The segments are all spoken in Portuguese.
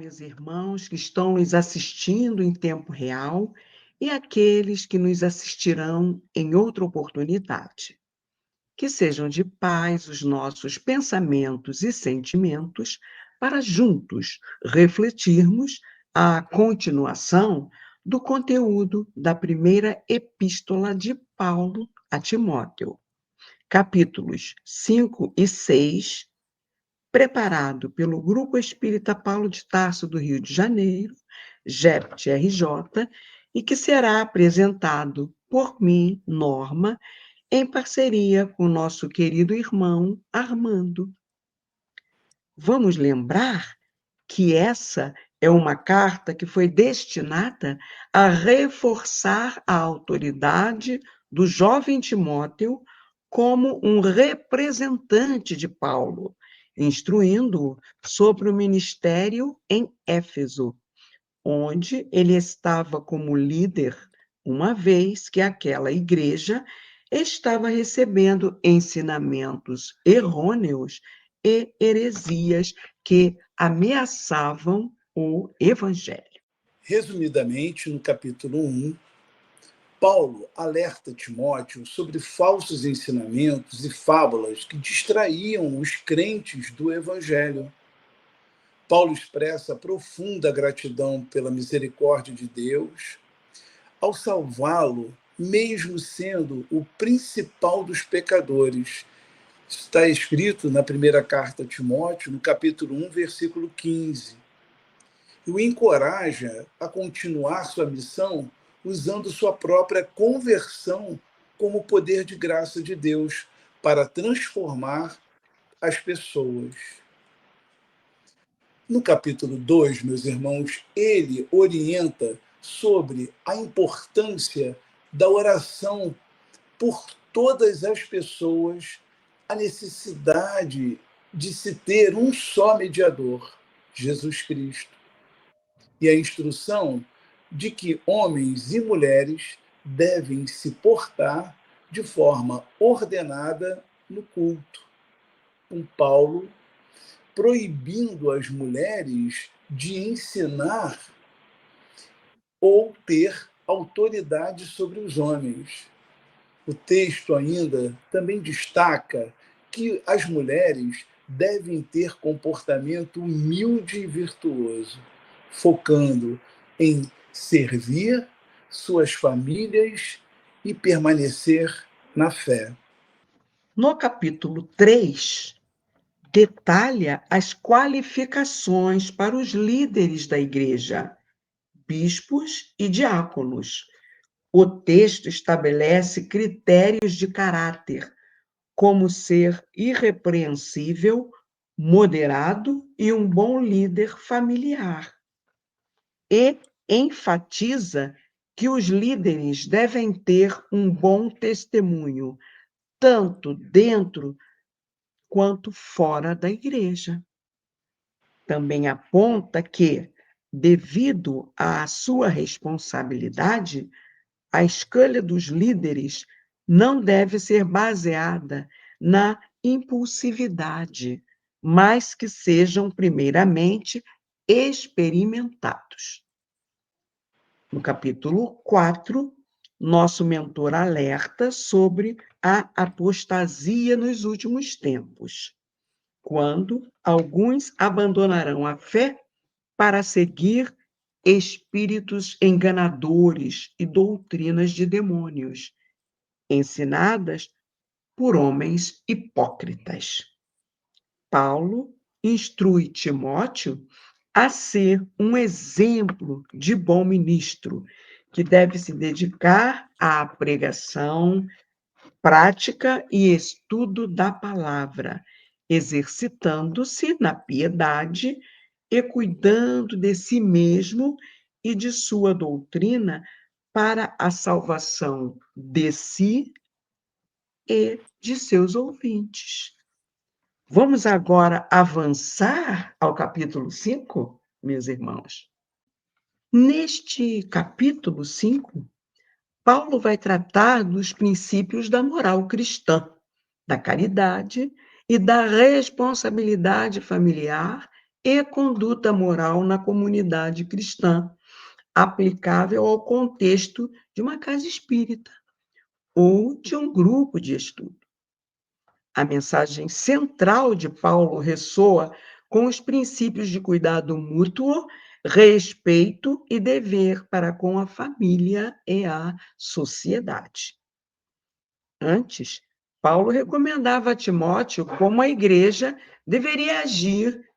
meus irmãos que estão nos assistindo em tempo real e aqueles que nos assistirão em outra oportunidade. Que sejam de paz os nossos pensamentos e sentimentos para juntos refletirmos a continuação do conteúdo da primeira epístola de Paulo a Timóteo, capítulos 5 e 6, preparado pelo Grupo Espírita Paulo de Tarso do Rio de Janeiro, GEPT-RJ, e que será apresentado por mim, Norma, em parceria com nosso querido irmão Armando. Vamos lembrar que essa é uma carta que foi destinada a reforçar a autoridade do jovem Timóteo como um representante de Paulo, instruindo-o sobre o ministério em Éfeso, onde ele estava como líder, uma vez que aquela igreja estava recebendo ensinamentos errôneos e heresias que ameaçavam o evangelho. Resumidamente, no capítulo 1, Paulo alerta Timóteo sobre falsos ensinamentos e fábulas que distraíam os crentes do evangelho. Paulo expressa profunda gratidão pela misericórdia de Deus ao salvá-lo, mesmo sendo o principal dos pecadores. Está escrito na primeira carta a Timóteo, no capítulo 1, versículo 15. E o encoraja a continuar sua missão usando sua própria conversão como poder de graça de Deus para transformar as pessoas. No capítulo 2, meus irmãos, ele orienta sobre a importância da oração por todas as pessoas, a necessidade de se ter um só mediador, Jesus Cristo, e a instrução de que homens e mulheres devem se portar de forma ordenada no culto, com Paulo proibindo as mulheres de ensinar ou ter autoridade sobre os homens. O texto ainda também destaca que as mulheres devem ter comportamento humilde e virtuoso, focando em servir suas famílias e permanecer na fé. No capítulo 3, detalha as qualificações para os líderes da igreja, bispos e diáconos. O texto estabelece critérios de caráter, como ser irrepreensível, moderado e um bom líder familiar. E enfatiza que os líderes devem ter um bom testemunho, tanto dentro quanto fora da igreja. Também aponta que, devido à sua responsabilidade, a escolha dos líderes não deve ser baseada na impulsividade, mas que sejam primeiramente experimentados. No capítulo 4, nosso mentor alerta sobre a apostasia nos últimos tempos, quando alguns abandonarão a fé para seguir espíritos enganadores e doutrinas de demônios, ensinadas por homens hipócritas. Paulo instrui Timóteo a ser um exemplo de bom ministro, que deve se dedicar à pregação, prática e estudo da palavra, exercitando-se na piedade e cuidando de si mesmo e de sua doutrina para a salvação de si e de seus ouvintes. Vamos agora avançar ao capítulo 5, meus irmãos. Neste capítulo 5, Paulo vai tratar dos princípios da moral cristã, da caridade e da responsabilidade familiar e conduta moral na comunidade cristã, aplicável ao contexto de uma casa espírita ou de um grupo de estudo. A mensagem central de Paulo ressoa com os princípios de cuidado mútuo, respeito e dever para com a família e a sociedade. Antes, Paulo recomendava a Timóteo como a igreja deveria agir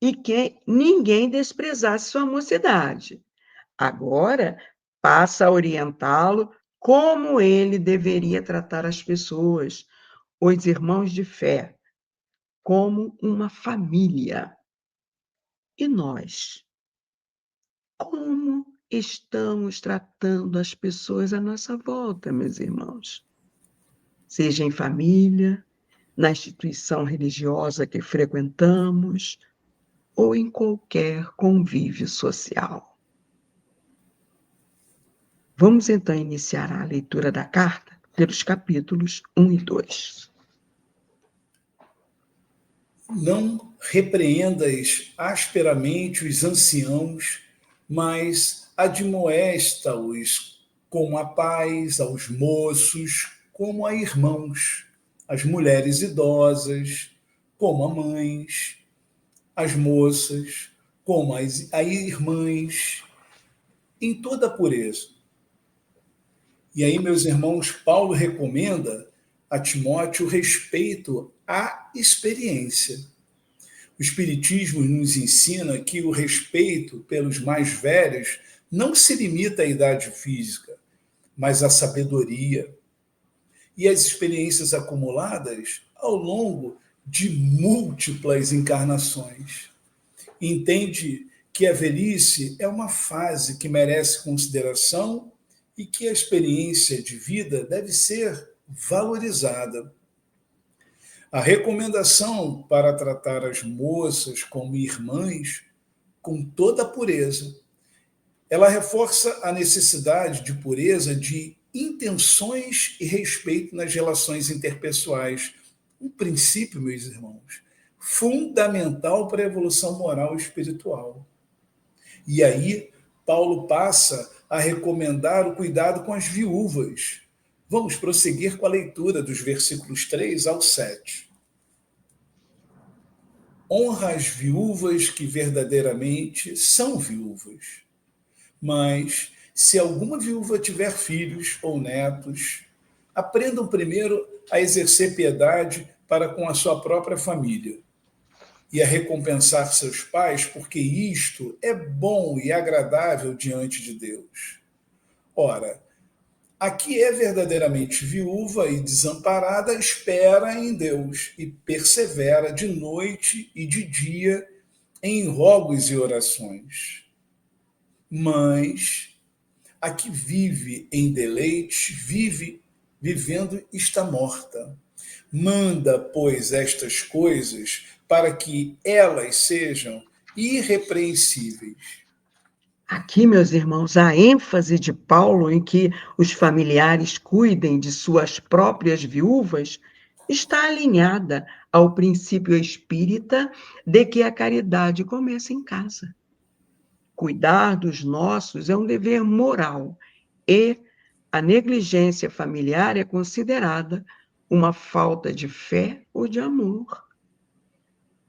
e que ninguém desprezasse sua mocidade. Agora, passa a orientá-lo como ele deveria tratar as pessoas, os irmãos de fé, como uma família. E nós? Como estamos tratando as pessoas à nossa volta, meus irmãos? Seja em família, na instituição religiosa que frequentamos ou em qualquer convívio social. Vamos então iniciar a leitura da carta pelos capítulos 1 e 2. Não repreendas asperamente os anciãos, mas admoesta-os com a paz aos moços, como a irmãos, as mulheres idosas, como a mães, as moças, como a irmãs, em toda a pureza. E aí, meus irmãos, Paulo recomenda a Timóteo respeito à experiência. O Espiritismo nos ensina que o respeito pelos mais velhos não se limita à idade física, mas à sabedoria e às experiências acumuladas ao longo de múltiplas encarnações. Entende que a velhice é uma fase que merece consideração e que a experiência de vida deve ser valorizada. A recomendação para tratar as moças como irmãs com toda a pureza. Ela reforça a necessidade de pureza de intenções e respeito nas relações interpessoais. Um princípio, meus irmãos, fundamental para a evolução moral e espiritual. E aí, Paulo passa a recomendar o cuidado com as viúvas. Vamos prosseguir com a leitura dos versículos 3 ao 7. Honra as viúvas que verdadeiramente são viúvas. Mas, se alguma viúva tiver filhos ou netos, aprendam primeiro a exercer piedade para com a sua própria família e a recompensar seus pais, porque isto é bom e agradável diante de Deus. Ora, a que é verdadeiramente viúva e desamparada espera em Deus e persevera de noite e de dia em rogos e orações. Mas a que vive em deleite, vivendo está morta. Manda, pois, estas coisas para que elas sejam irrepreensíveis. Aqui, meus irmãos, a ênfase de Paulo em que os familiares cuidem de suas próprias viúvas está alinhada ao princípio espírita de que a caridade começa em casa. Cuidar dos nossos é um dever moral e a negligência familiar é considerada uma falta de fé ou de amor.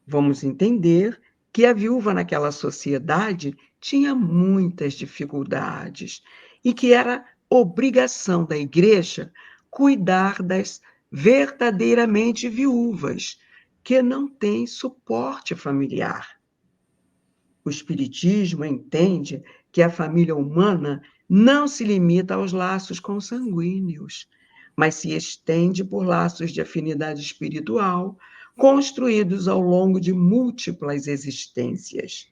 Vamos entender que a viúva naquela sociedade tinha muitas dificuldades e que era obrigação da igreja cuidar das verdadeiramente viúvas, que não têm suporte familiar. O Espiritismo entende que a família humana não se limita aos laços consanguíneos, mas se estende por laços de afinidade espiritual, construídos ao longo de múltiplas existências.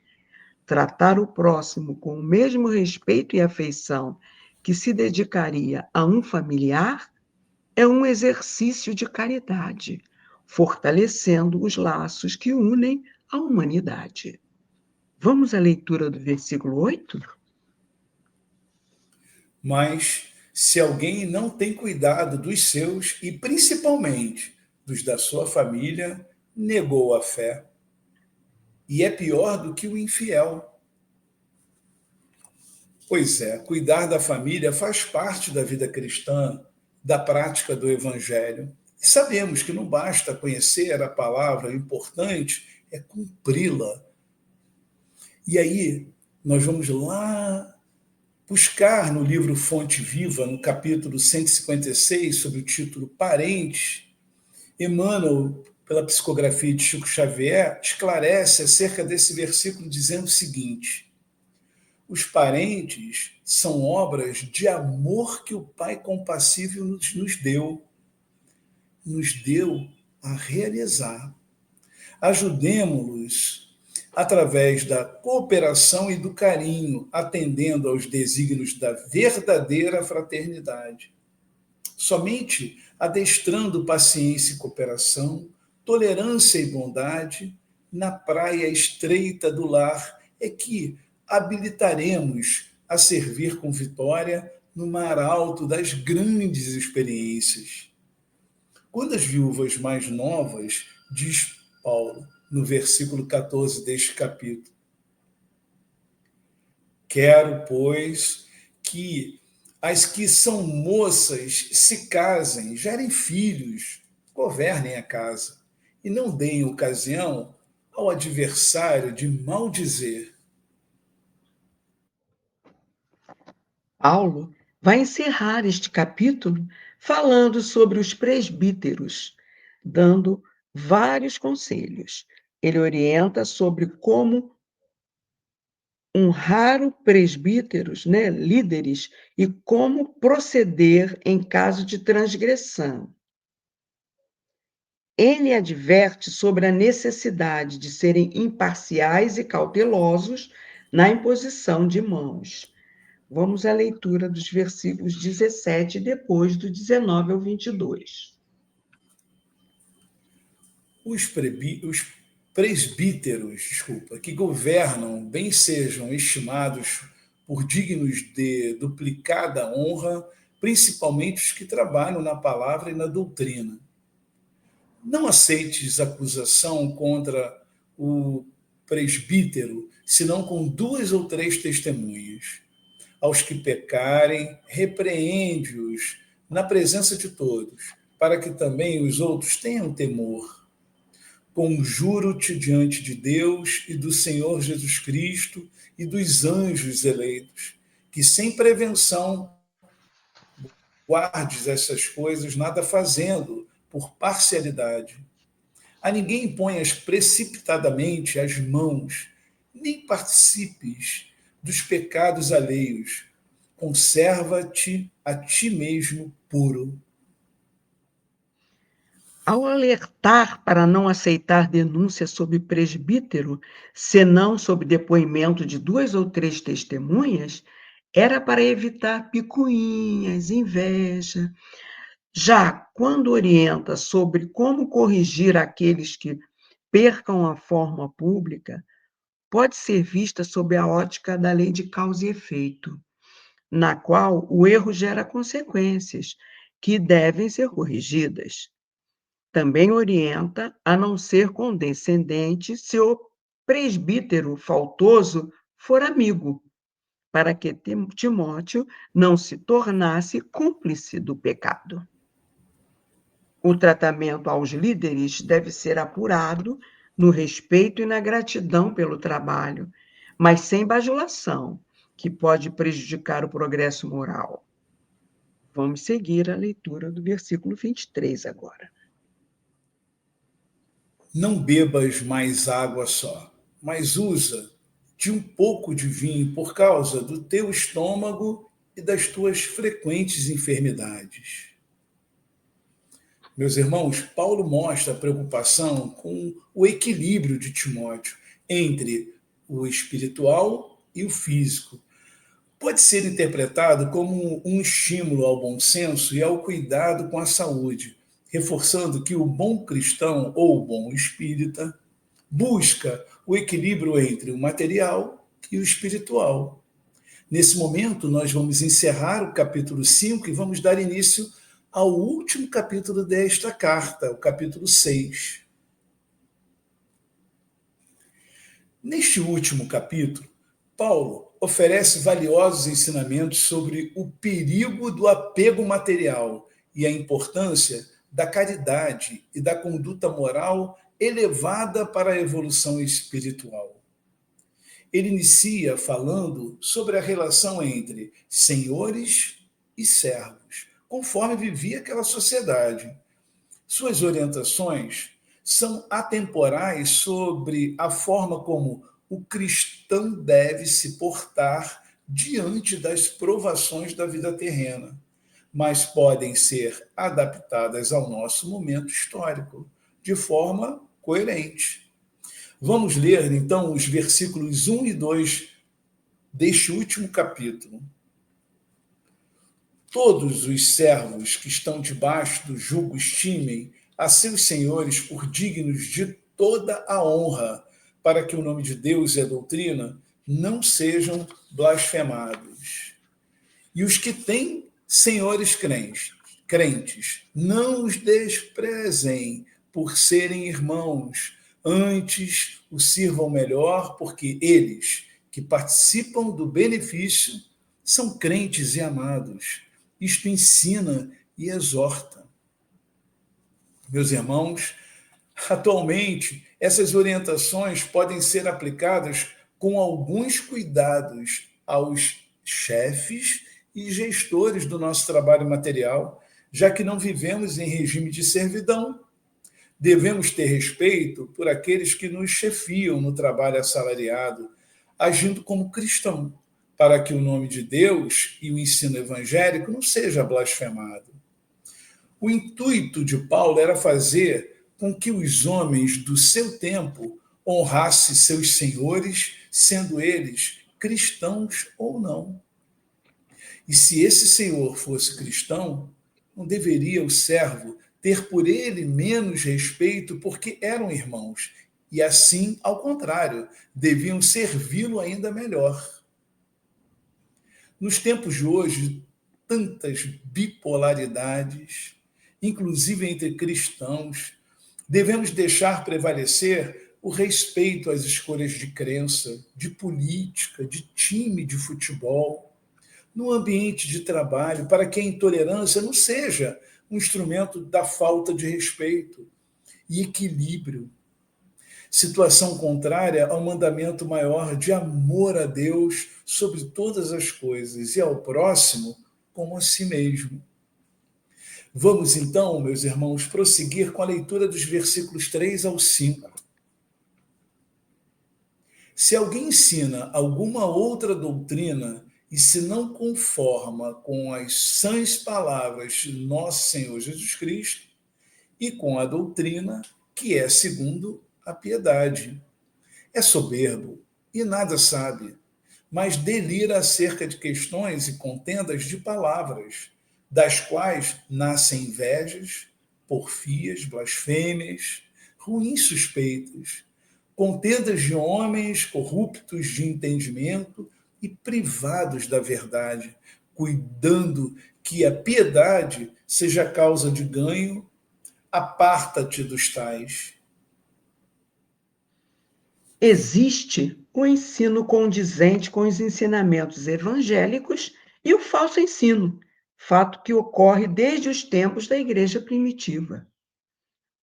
Tratar o próximo com o mesmo respeito e afeição que se dedicaria a um familiar é um exercício de caridade, fortalecendo os laços que unem a humanidade. Vamos à leitura do versículo 8? Mas, se alguém não tem cuidado dos seus, e principalmente dos da sua família, negou a fé e é pior do que o infiel. Pois é, cuidar da família faz parte da vida cristã, da prática do evangelho. E sabemos que não basta conhecer a palavra, o importante é cumpri-la. E aí, nós vamos lá buscar no livro Fonte Viva, no capítulo 156, sobre o título Parentes. Emmanuel, pela psicografia de Chico Xavier, esclarece acerca desse versículo dizendo o seguinte: os parentes são obras de amor que o Pai compassível nos deu a realizar. Ajudemo-los através da cooperação e do carinho, atendendo aos desígnios da verdadeira fraternidade. Somente adestrando paciência e cooperação, tolerância e bondade, na praia estreita do lar, é que habilitaremos a servir com vitória no mar alto das grandes experiências. Quando as viúvas mais novas, diz Paulo, no versículo 14 deste capítulo, quero, pois, que as que são moças se casem, gerem filhos, governem a casa, e não deem ocasião ao adversário de maldizer. Paulo vai encerrar este capítulo falando sobre os presbíteros, dando vários conselhos. Ele orienta sobre como honrar os presbíteros, né, líderes, e como proceder em caso de transgressão. Ele adverte sobre a necessidade de serem imparciais e cautelosos na imposição de mãos. Vamos à leitura dos versículos 17 e depois do 19 ao 22. Os presbíteros, que governam, bem sejam estimados por dignos de duplicada honra, principalmente os que trabalham na palavra e na doutrina. Não aceites acusação contra o presbítero, senão com 2 ou 3 testemunhas. Aos que pecarem, repreende-os na presença de todos, para que também os outros tenham temor. Conjuro-te diante de Deus e do Senhor Jesus Cristo e dos anjos eleitos, que sem prevenção guardes essas coisas, nada fazendo, por parcialidade. A ninguém imponhas precipitadamente as mãos, nem participes dos pecados alheios. Conserva-te a ti mesmo puro. Ao alertar para não aceitar denúncia sobre presbítero, senão sob depoimento de 2 ou 3 testemunhas, era para evitar picuinhas, inveja. Já quando orienta sobre como corrigir aqueles que percam a forma pública, pode ser vista sob a ótica da lei de causa e efeito, na qual o erro gera consequências que devem ser corrigidas. Também orienta a não ser condescendente se o presbítero faltoso for amigo, para que Timóteo não se tornasse cúmplice do pecado. O tratamento aos líderes deve ser apurado no respeito e na gratidão pelo trabalho, mas sem bajulação, que pode prejudicar o progresso moral. Vamos seguir a leitura do versículo 23 agora. Não bebas mais água só, mas usa de um pouco de vinho por causa do teu estômago e das tuas frequentes enfermidades. Meus irmãos, Paulo mostra a preocupação com o equilíbrio de Timóteo entre o espiritual e o físico. Pode ser interpretado como um estímulo ao bom senso e ao cuidado com a saúde, reforçando que o bom cristão ou o bom espírita busca o equilíbrio entre o material e o espiritual. Nesse momento, nós vamos encerrar o capítulo 5 e vamos dar início ao último capítulo desta carta, o capítulo 6. Neste último capítulo, Paulo oferece valiosos ensinamentos sobre o perigo do apego material e a importância da caridade e da conduta moral elevada para a evolução espiritual. Ele inicia falando sobre a relação entre senhores e servos, conforme vivia aquela sociedade. Suas orientações são atemporais sobre a forma como o cristão deve se portar diante das provações da vida terrena, mas podem ser adaptadas ao nosso momento histórico de forma coerente. Vamos ler, então, os versículos 1 e 2 deste último capítulo. Todos os servos que estão debaixo do jugo estimem a seus senhores por dignos de toda a honra, para que o nome de Deus e a doutrina não sejam blasfemados. E os que têm senhores crentes, não os desprezem por serem irmãos, antes os sirvam melhor, porque eles, que participam do benefício, são crentes e amados. Isto ensina e exorta. Meus irmãos, atualmente, essas orientações podem ser aplicadas com alguns cuidados aos chefes e gestores do nosso trabalho material, já que não vivemos em regime de servidão. Devemos ter respeito por aqueles que nos chefiam no trabalho assalariado, agindo como cristão, para que o nome de Deus e o ensino evangélico não seja blasfemado. O intuito de Paulo era fazer com que os homens do seu tempo honrassem seus senhores, sendo eles cristãos ou não. E se esse senhor fosse cristão, não deveria o servo ter por ele menos respeito porque eram irmãos, e assim, ao contrário, deviam servi-lo ainda melhor. Nos tempos de hoje, tantas bipolaridades, inclusive entre cristãos, devemos deixar prevalecer o respeito às escolhas de crença, de política, de time de futebol, no ambiente de trabalho, para que a intolerância não seja um instrumento da falta de respeito e equilíbrio. Situação contrária ao mandamento maior de amor a Deus sobre todas as coisas e ao próximo como a si mesmo. Vamos então, meus irmãos, prosseguir com a leitura dos versículos 3 ao 5. Se alguém ensina alguma outra doutrina e se não conforma com as sãs palavras de nosso Senhor Jesus Cristo e com a doutrina que é segundo a piedade, é soberbo e nada sabe, mas delira acerca de questões e contendas de palavras, das quais nascem invejas, porfias, blasfêmias, ruins suspeitas, contendas de homens corruptos de entendimento e privados da verdade, cuidando que a piedade seja causa de ganho. Aparta-te dos tais. Existe o ensino condizente com os ensinamentos evangélicos e o falso ensino, fato que ocorre desde os tempos da igreja primitiva.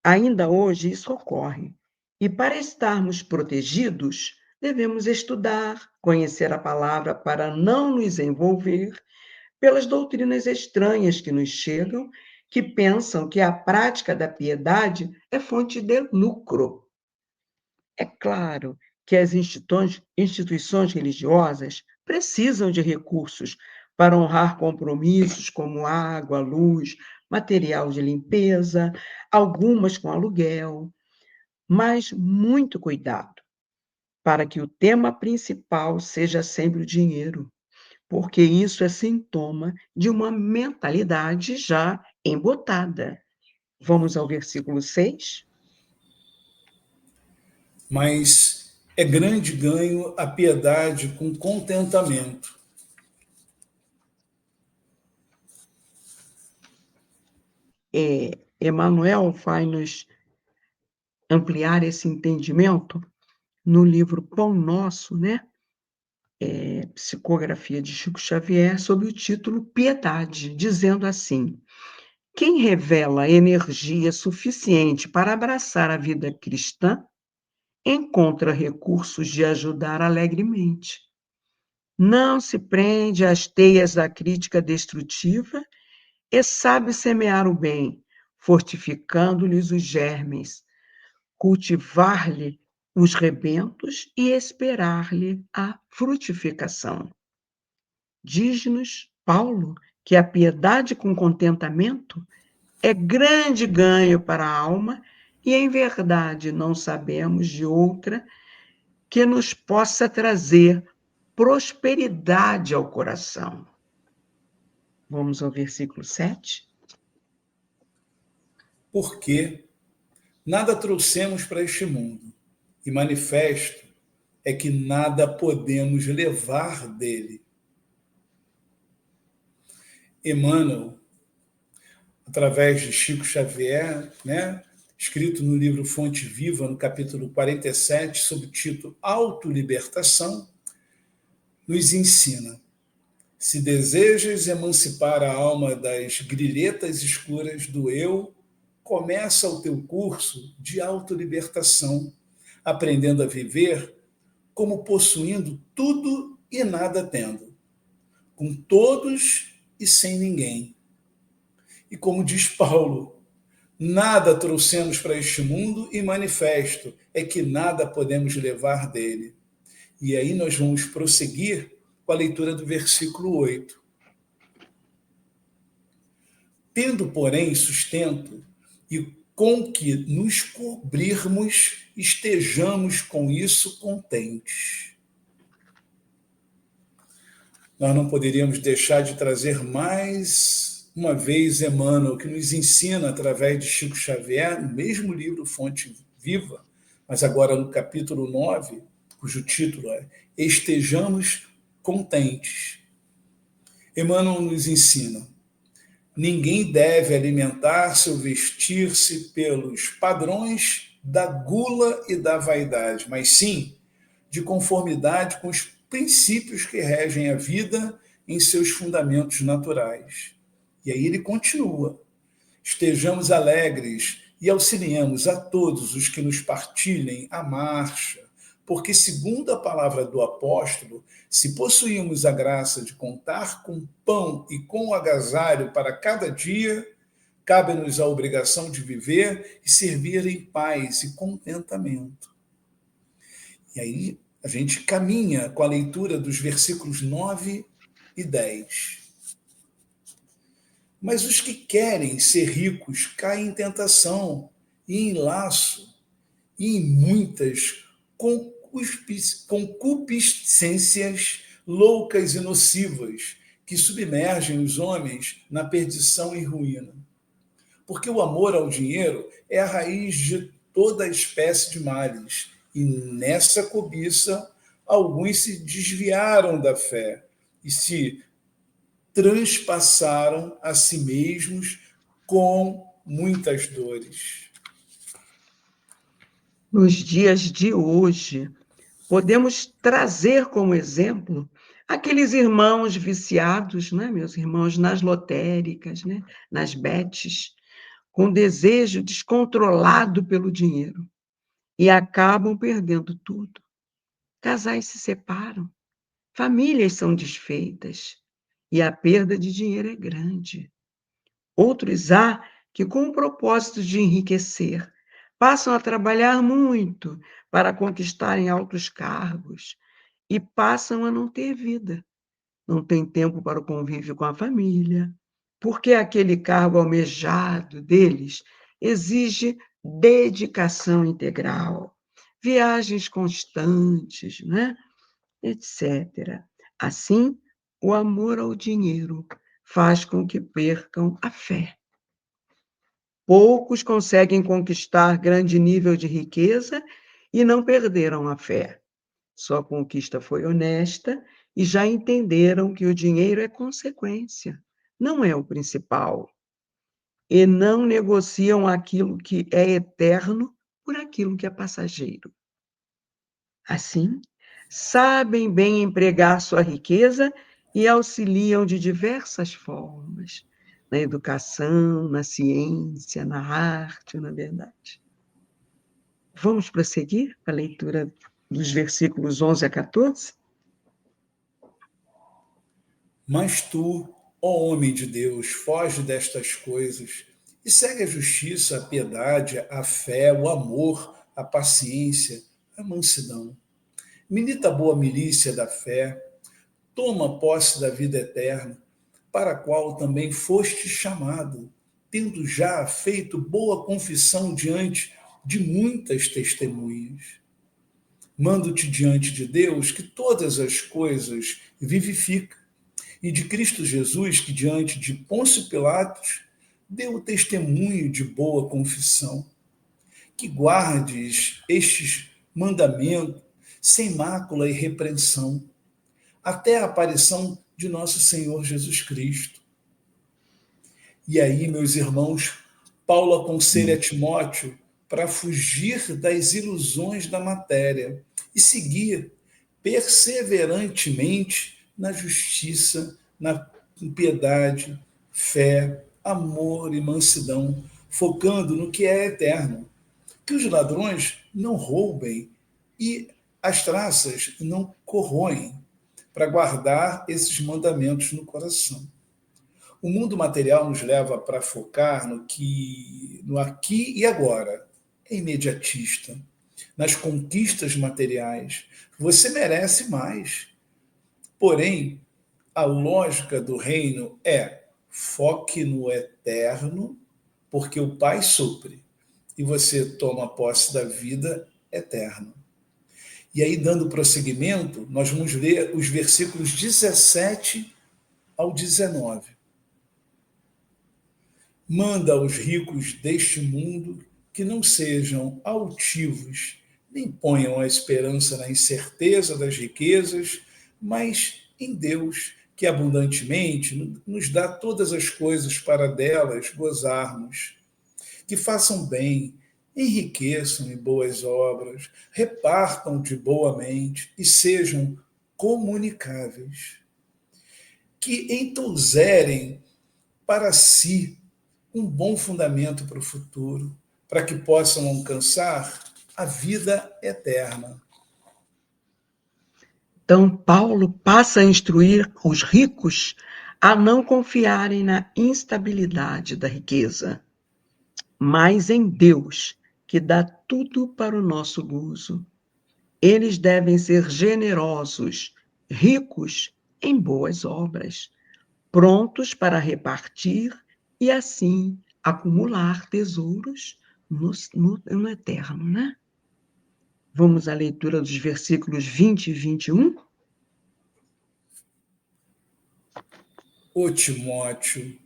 Ainda hoje isso ocorre, e para estarmos protegidos, devemos estudar, conhecer a palavra para não nos envolver pelas doutrinas estranhas que nos chegam, que pensam que a prática da piedade é fonte de lucro. É claro que as instituições religiosas precisam de recursos para honrar compromissos como água, luz, material de limpeza, algumas com aluguel, mas muito cuidado para que o tema principal seja sempre o dinheiro, porque isso é sintoma de uma mentalidade já embotada. Vamos ao versículo 6. Mas é grande ganho a piedade com contentamento. Emmanuel vai nos ampliar esse entendimento no livro Pão Nosso, né, psicografia de Chico Xavier, sob o título Piedade, dizendo assim: quem revela energia suficiente para abraçar a vida cristã, encontra recursos de ajudar alegremente. Não se prende às teias da crítica destrutiva e sabe semear o bem, fortificando-lhes os germes, cultivar-lhe os rebentos e esperar-lhe a frutificação. Diz-nos Paulo que a piedade com contentamento é grande ganho para a alma e, em verdade, não sabemos de outra que nos possa trazer prosperidade ao coração. Vamos ao versículo 7. Porque nada trouxemos para este mundo, e manifesto é que nada podemos levar dele. Emmanuel, através de Chico Xavier, né, escrito no livro Fonte Viva, no capítulo 47, sob o título Autolibertação, nos ensina: se desejas emancipar a alma das grilhetas escuras do eu, começa o teu curso de autolibertação, aprendendo a viver como possuindo tudo e nada tendo, com todos e sem ninguém. E como diz Paulo, nada trouxemos para este mundo e manifesto é que nada podemos levar dele. E aí nós vamos prosseguir com a leitura do versículo 8. Tendo, porém, sustento e com que nos cobrirmos, estejamos com isso contentes. Nós não poderíamos deixar de trazer mais uma vez Emmanuel, que nos ensina através de Chico Xavier, no mesmo livro Fonte Viva, mas agora no capítulo 9, cujo título é Estejamos Contentes. Emmanuel nos ensina: ninguém deve alimentar-se ou vestir-se pelos padrões da gula e da vaidade, mas sim de conformidade com os princípios que regem a vida em seus fundamentos naturais. E aí ele continua: estejamos alegres e auxiliemos a todos os que nos partilhem a marcha, porque, segundo a palavra do apóstolo, se possuímos a graça de contar com pão e com agasalho para cada dia, cabe-nos a obrigação de viver e servir em paz e contentamento. E aí a gente caminha com a leitura dos versículos 9 e 10. Mas os que querem ser ricos caem em tentação e em laço e em muitas concupiscências loucas e nocivas que submergem os homens na perdição e ruína. Porque o amor ao dinheiro é a raiz de toda espécie de males, e nessa cobiça alguns se desviaram da fé e se transpassaram a si mesmos com muitas dores. Nos dias de hoje, podemos trazer como exemplo aqueles irmãos viciados, né, meus irmãos, nas lotéricas, né, nas bets, com desejo descontrolado pelo dinheiro e acabam perdendo tudo. Casais se separam, famílias são desfeitas e a perda de dinheiro é grande. Outros há que, com o propósito de enriquecer, passam a trabalhar muito para conquistarem altos cargos e passam a não ter vida. Não tem tempo para o convívio com a família, porque aquele cargo almejado deles exige dedicação integral, viagens constantes, né? Etc. Assim, o amor ao dinheiro faz com que percam a fé. Poucos conseguem conquistar grande nível de riqueza e não perderam a fé. Sua conquista foi honesta e já entenderam que o dinheiro é consequência, não é o principal. E não negociam aquilo que é eterno por aquilo que é passageiro. Assim, sabem bem empregar sua riqueza e auxiliam de diversas formas, na educação, na ciência, na arte, na verdade. Vamos prosseguir com a leitura dos versículos 11 a 14? Mas tu, ó homem de Deus, foge destas coisas e segue a justiça, a piedade, a fé, o amor, a paciência, a mansidão. Milita a boa milícia da fé, toma posse da vida eterna, para a qual também foste chamado, tendo já feito boa confissão diante de muitas testemunhas. Mando-te diante de Deus que todas as coisas vivifica, e de Cristo Jesus, que diante de Pôncio Pilatos deu testemunho de boa confissão, que guardes estes mandamentos sem mácula e repreensão, até a aparição de nosso Senhor Jesus Cristo. E aí, meus irmãos, Paulo aconselha Timóteo para fugir das ilusões da matéria e seguir perseverantemente na justiça, na piedade, fé, amor e mansidão, focando no que é eterno. Que os ladrões não roubem e as traças não corroem, para guardar esses mandamentos no coração. O mundo material nos leva para focar no aqui e agora. É imediatista. Nas conquistas materiais. Você merece mais. Porém, a lógica do reino é foque no eterno, porque o Pai supre e você toma posse da vida eterna. E aí, dando prosseguimento, nós vamos ler os versículos 17 ao 19. Manda aos ricos deste mundo que não sejam altivos, nem ponham a esperança na incerteza das riquezas, mas em Deus, que abundantemente nos dá todas as coisas para delas gozarmos. Que façam bem, enriqueçam em boas obras, repartam de boa mente e sejam comunicáveis. Que entouserem para si um bom fundamento para o futuro, para que possam alcançar a vida eterna. Então, Paulo passa a instruir os ricos a não confiarem na instabilidade da riqueza, mas em Deus, que dá tudo para o nosso gozo. Eles devem ser generosos, ricos em boas obras, prontos para repartir e, assim, acumular tesouros no eterno, né? Vamos à leitura dos versículos 20 e 21? Ô Timóteo,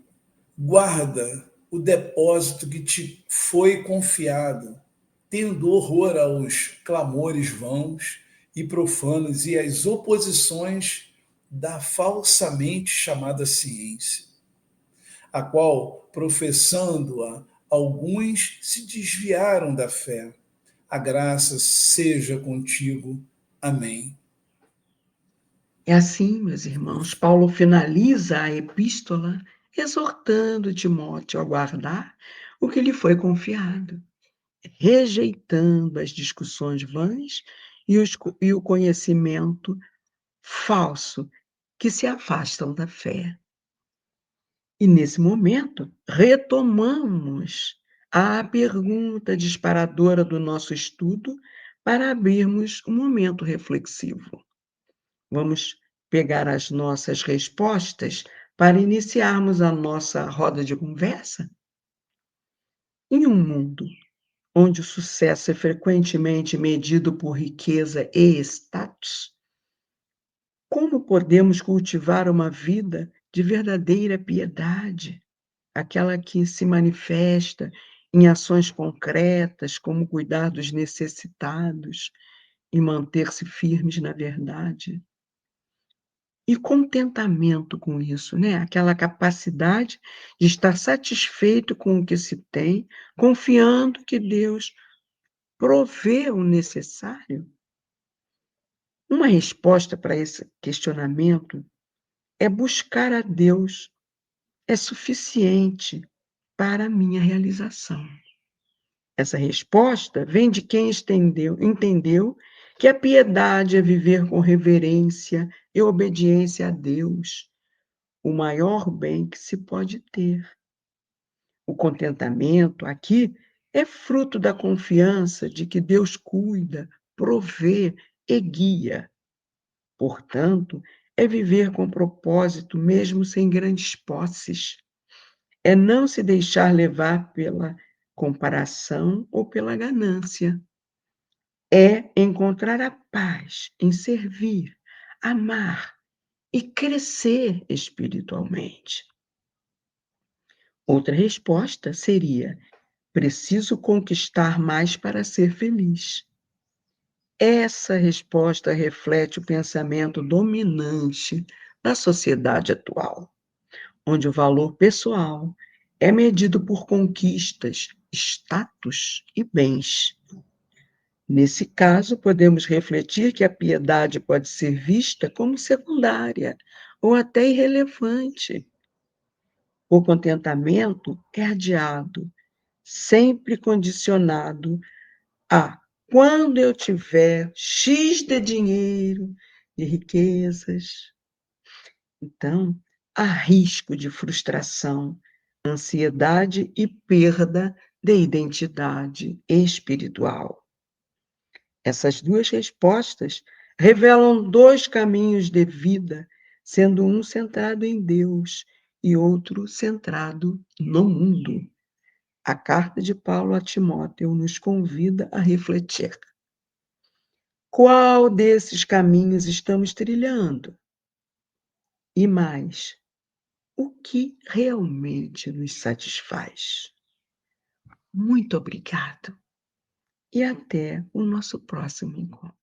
guarda o depósito que te foi confiado, tendo horror aos clamores vãos e profanos e às oposições da falsamente chamada ciência, a qual, professando-a, alguns se desviaram da fé. A graça seja contigo. Amém. É assim, meus irmãos, Paulo finaliza a epístola exortando Timóteo a guardar o que lhe foi confiado, rejeitando as discussões vãs e o conhecimento falso que se afastam da fé. E nesse momento, retomamos a pergunta disparadora do nosso estudo para abrirmos um momento reflexivo. Vamos pegar as nossas respostas para iniciarmos a nossa roda de conversa? Em um mundo onde o sucesso é frequentemente medido por riqueza e status, como podemos cultivar uma vida de verdadeira piedade, aquela que se manifesta em ações concretas, como cuidar dos necessitados e manter-se firmes na verdade? E contentamento com isso, né, aquela capacidade de estar satisfeito com o que se tem, confiando que Deus provê o necessário. Uma resposta para esse questionamento é buscar a Deus é suficiente para a minha realização. Essa resposta vem de quem entendeu que a piedade é viver com reverência e obediência a Deus, o maior bem que se pode ter. O contentamento aqui é fruto da confiança de que Deus cuida, provê e guia. Portanto, é viver com propósito mesmo sem grandes posses. É não se deixar levar pela comparação ou pela ganância. É encontrar a paz em servir, amar e crescer espiritualmente. Outra resposta seria: preciso conquistar mais para ser feliz. Essa resposta reflete o pensamento dominante da sociedade atual, onde o valor pessoal é medido por conquistas, status e bens. Nesse caso, podemos refletir que a piedade pode ser vista como secundária ou até irrelevante. O contentamento é adiado, sempre condicionado a quando eu tiver X de dinheiro, de riquezas. Então, há risco de frustração, ansiedade e perda de identidade espiritual. Essas duas respostas revelam dois caminhos de vida, sendo um centrado em Deus e outro centrado no mundo. A carta de Paulo a Timóteo nos convida a refletir. Qual desses caminhos estamos trilhando? E mais, o que realmente nos satisfaz? Muito obrigado e até o nosso próximo encontro.